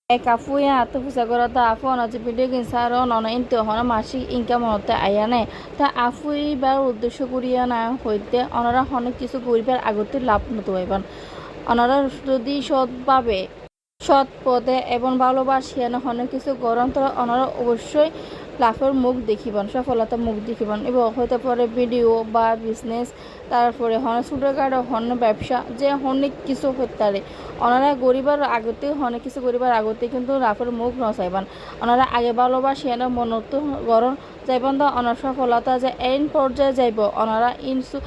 Kafuya atu fusagora ta afu ona যে video কিনসারো নন ইনতে হনা মাসিক income হতে আয়ানে তা আফুই বার উদ্দেশ্য করিয়া না হইতে অনারা অনেক কিছু করিবার আগতে লাভ মতো হইবান অনারা যদি সৎভাবে সৎ পথে এবং ভালোবাসিয়ানো অনেক কিছু গরম তো অনারা অবশ্যই লাভের মুখ দেখিবেন সফলতার মুখ দেখিবেন এবং হতে পারে ভিডিও বা বিজনেস তারপরে হন ছোটোখাটো হন ব্যবসা যে অনেক কিছু হতে পারে ওনারা গরিবার আগতে অনেক কিছু গরিবার আগতে কিন্তু লাভের মুখ নচাইবান ওনারা আগে ভালোবাসিয়ানো মনত গরম যাইবেন তো অনার সফলতা যে এন পর্যায়ে যাইব ওনারা ইনসু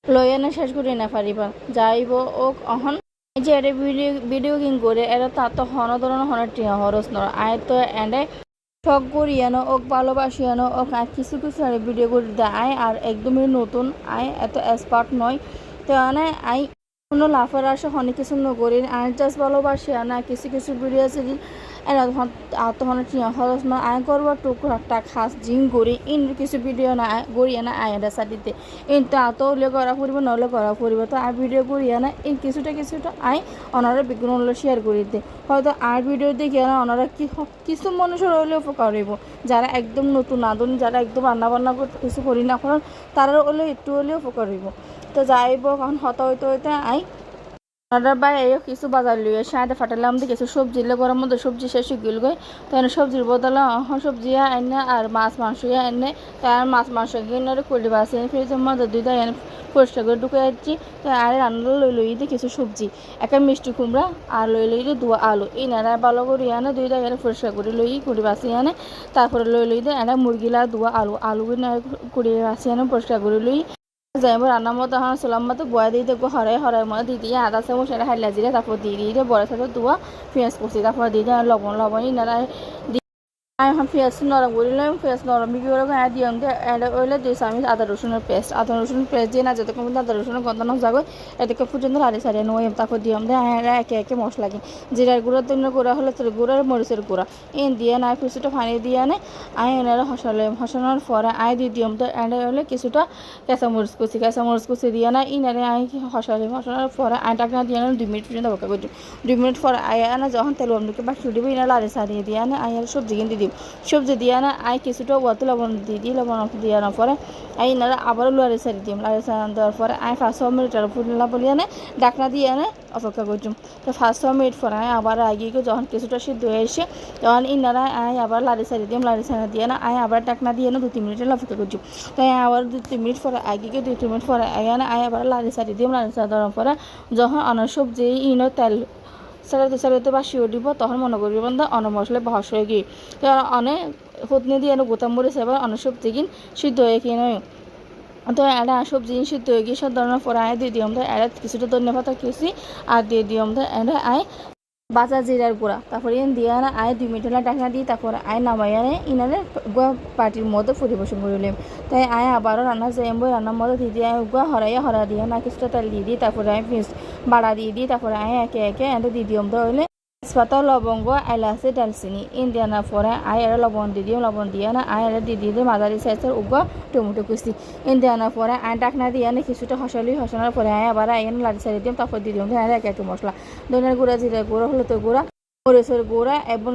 লয়ানে শেষ করে না পারিবা যাইব ও অহন যে এটা ভিডিও কিং করে এটা তাত হন ধরনের হনের টিয়া হরস নর আয় তো এনে শখ করিয়ানো ওক ভালোবাসিয়ানো ওক আর কিছু কিছু আর ভিডিও করে দেয় আয় আর একদমই নতুন আয় এত এক্সপার্ট নয় তো মানে আই কোনো লাফার আসে অনেক কিছু নকরি আয় জাস্ট ভালোবাসিয়ানা কিছু কিছু ভিডিও আছে এরা তখন খরচ না আয় করবো টুকরা খাস জিং করি ইন কিছু ভিডিও না গড়িয়ে না আয় এটা সাথে কিন্তু আত হলে করা ফুরব নহলে করা ফুরব তো আর ভিডিও করিয়া না এই কিছুটা আয় ওনারা বিজ্ঞান হলে শেয়ার করে দিতে হয়তো আর ভিডিও দেখে না ওনারা কিছু মানুষের হলে উপকার হইব যারা একদম নতুন আধুনিক যারা একদম রান্নাবান্না কিছু করি না করেন তারা হলে একটু হলেও উপকার হইব তো যাইব কারণ হইতে আয় অর্ডার বাই এই কিছু বাজার লিয়ে সাইডে ফাটালাম দিয়ে কিছু সবজি গরম মধ্যে সবজি শেষ গিল গই তখন সবজির বদলে সবজি এনে আর মাছ মাংস এনে তার মাছ মাংস কিনে কলি বাসে ফ্রিজের মধ্যে দুইটা এনে পরিষ্কার করে ঢুকে যাচ্ছি তো আর রান্না লই দিয়ে কিছু সবজি একটা মিষ্টি কুমড়া আর লই দিয়ে দুয়া আলু এই নারা ভালো করে এনে দুইটা এনে পরিষ্কার করে কলি বাসি এনে তারপরে লই দিয়ে এনে মুরগিলা দুয়া আলু করে বাসি এনে পরিষ্কার করে যাইব রান্নার মতো এখন চুলার মতো বয়া দিয়ে দেখবো হরাই মতো দিয়ে আদা চামচ এটা হাইলা জিরে তারপর দিয়ে বড় সাথে দুয়া পেঁয়াজ কুচি তারপর দিয়ে লবণ ইনারা এখন পেঁয়াজ নরম করিলাম পেঁয়াজ নরম বিক্রি করে দিলাম ওইলে 2 চামচ আদা রসুনের পেস্ট দিয়ে না যতক্ষণ পর্যন্ত আদা রসুনের গন্ধ না যাবে এদিকে পর্যন্ত লাড়ি সারিয়ে নয় তারপর দিলাম একে একে মশলা কিন জিরার গুঁড়া তৈরি গুঁড়া হলে গুঁড়ার মরিচের গুঁড়া দিয়ে না কিছুটা পানি দিয়ে আনে এনারা হসানোর পরে দিয়ে দিলাম তো হলে কিছুটা কাঁচামরিচ কুচি দিয়ে না ইনারে হসানোর পরে টাকা দিয়ে 2 মিনিট পর্যন্ত অপেক্ষা করছি 2 মিনিট পরে আনা যখন তেল অন্যকে বাকি দিব ইনা লাড়ি সারিয়ে দিয়ে আনে সবজি কিনতে সবজি দিয়ে না কিছুটা ওয়াতে লবণ দিয়ে লবণ দিয়ে আনার পরে এনারা আবারও লাড়ি সারি লাড়ি সারান দেওয়ার পরে 5 মিনিটের ফুটলা বলি আনে ডাকনা দিয়ে আনে অপেক্ষা করছিলাম তো 5 মিনিট পরে আবার যখন কিছুটা সিদ্ধ হয়ে এসে তখন ইনারা আবার লাড়ি সারি লাড়ি সারা দিয়ে না আবার ডাকনা দিয়ে 2-3 মিনিটের অপেক্ষা করছি তাই আবার 2-3 মিনিট পরে 2-3 মিনিট পরে আবার লাড়ি সারি লাড়ি সারা দেওয়ার পরে যখন অনেক সবজি তেল সারাতে বাসি উঠিব তখন মনে করবি বন্ধু অনেক মশলা বহস হয়ে গিয়ে তো অনেক হতনি দিয়ে গোতাম মরিচ এবার অনেক সবজি কিন সিদ্ধ হয়ে কিনে নয় তো এটা সবজি সিদ্ধ হয়ে গিয়ে সব ধরনের পরে দিয়ে দিলাম তো এটা কিছুটা ধন্যবাদ কিছু আর দিয়ে দিলাম তো এটা বাজা জিরার গুঁড়া তারপরে দিয়ে আনা 2 মিনিট টাকা দিয়ে তারপরে নামাই ইনারে পার্টির মধ্যে পরিবেশন করিলাম তাই আবারও রান্না রান্নার মধ্যে দিয়ে হরা দিয়ে না কিছুটা তেল দিয়ে তারপরে পিঁয়াজ বাড়া দিয়ে তারপরে একে একে দিয়ে দিলাম তো হইলে তেজপাতা লবঙ্গ এলাচি দালচিনি দিয়ানোর পরে এরা লবণ দিয়ে লবণ দিয়ে না এরা দিয়ে মাঝারি সাইজের টমেটো কুচি দিয়ানোর পরে ডাকনা দিয়ে কিছুটা হসানোর পরে আবার লাড়ি সারি দিম তারপর দিয়ে দিলাম এক একটু মশলা ধনিয়ার গুঁড়া জিরার গুঁড়া হলুদের গুঁড়া মরিচের গুঁড়া এবং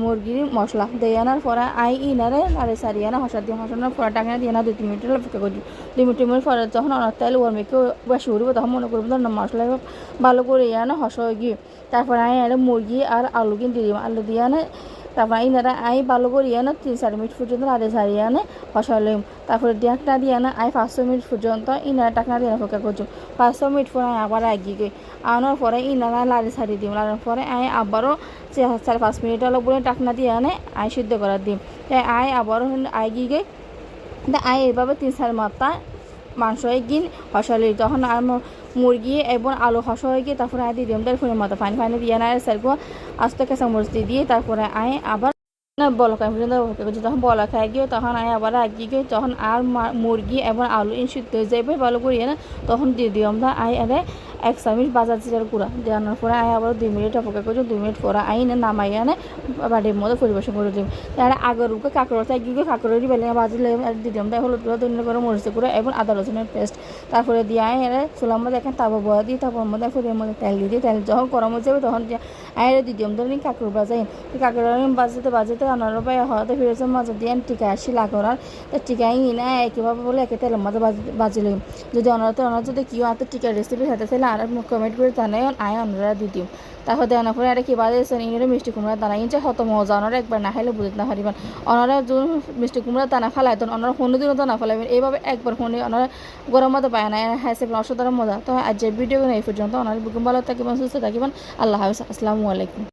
মুরগির মশলা দিয়ে আনার পরে ইনারে লাড়ি সারি হসানোর পরে ডাকনা দিয়ে 2-3 মিনিট অপেক্ষা করি 2 মিনিট পরে যখন অনেক তেল ওরমেকে বেশি উঠব তখন মনে করবো মশলা ভালো করে হসা হয়ে গিয়ে তারপরে মুরগি আর আলু কিনে দিয়ে আলু দিয়ে তারপরে ইনারা ভালো করে 3-4 মিনিট পর্যন্ত লাড়ি সারিয়ে হসালাম তারপরে ডাকনা দিয়ে 5 মিনিট পর্যন্ত ইনারা ডাকনা দিয়ে অপেক্ষা করছো 5 মিনিট পরে আবার গিয়ে আনার পরে ইনারা লাড়ি সারিয়ে দিম লাড়ার পরে আবারও 4-5 মিনিট বলে ডাকনা দিয়ে সিদ্ধ করার দিম তাই আবারও গিয়ে এভাবে 3-4 মাত্রা মাংস গিন হসালি তখন আর মুরগি এবং আলু হসা হয়ে গিয়ে তারপরে দিয়ে দিলাম ফুলের মতো পানি দিয়ে সারবো আস্তে কাঁচামরিচ দিয়ে তারপরে আবার বলকা পর্যন্ত অপেক্ষা করছি তখন বলা খাই গিয়ে তখন আবার গিয়ে তখন আর মুরগি এবং আলু সিদ্ধ হয়ে যাবে ভালো করিয়ে তখন দিয়ে দিলাম এরে 1 চামচ বাজার জিরার গুঁড়া দেওয়ানোর পরে আয় আবার 2 মিনিট অপেক্ষা করছি। 2 মিনিট পরে আইনে নামাই আনে বাটির মধ্যে পরিবেশন করে দিব। তাহলে আগের উপরে কাঁকড়া গিয়ে কাঁকড়ি বেলে বাজলে দিলাম, তাই হলুদ গুঁড়া, ধনিয়া গুঁড়া, মরিচ গুঁড়া এবং আদা রসুনের পেস্ট। তারপরে দিয়ে আয় এর চুলার মধ্যে এখন তাওয়া বয়া দিই, তারপর মধ্যে ফুলের মধ্যে তেল দিয়ে দিই। তেল যখন গরম হয়ে যাবে তখন আয় দিলাম ধরেন কাঁকড় বাজাই। কাঁকড়া বাজতে আনার পাই হওয়াতে ফিরেছে মজা দিয়ে টিকা আসি লাগরার। তো টিকাই না একইভাবে বলে একে তেলের মধ্যে বাজিলাম। যদি অনার যদি কেউ হাতে টিকা রেসিপি খেতে চাইলে আর কমেন্ট করে জানাই আয় অনারা দিয়ে দিও। তারপর দেওয়ার পরে এটা কী বাজেছেন ইনারা মিষ্টি কুমড়া দানা ইনছে হত মজা, ওনারা একবার না খাইলে বুঝতে না পারিবেন। ওনারা যখন মিষ্টি কুমড়া দানা ফেলাইতেন ওনারা হনু দিনও দানা ফেলাইবেন, এইভাবে একবার হনে ওনারা গরম মতো পায় না হাসে অসাধারণ মজা। তো আজ ভিডিও এই পর্যন্ত, ওনার বুকুম ভালো থাকিবেন, সুস্থ থাকিবেন। আল্লাহ হাফিজ, আসসালামু আলাইকুম।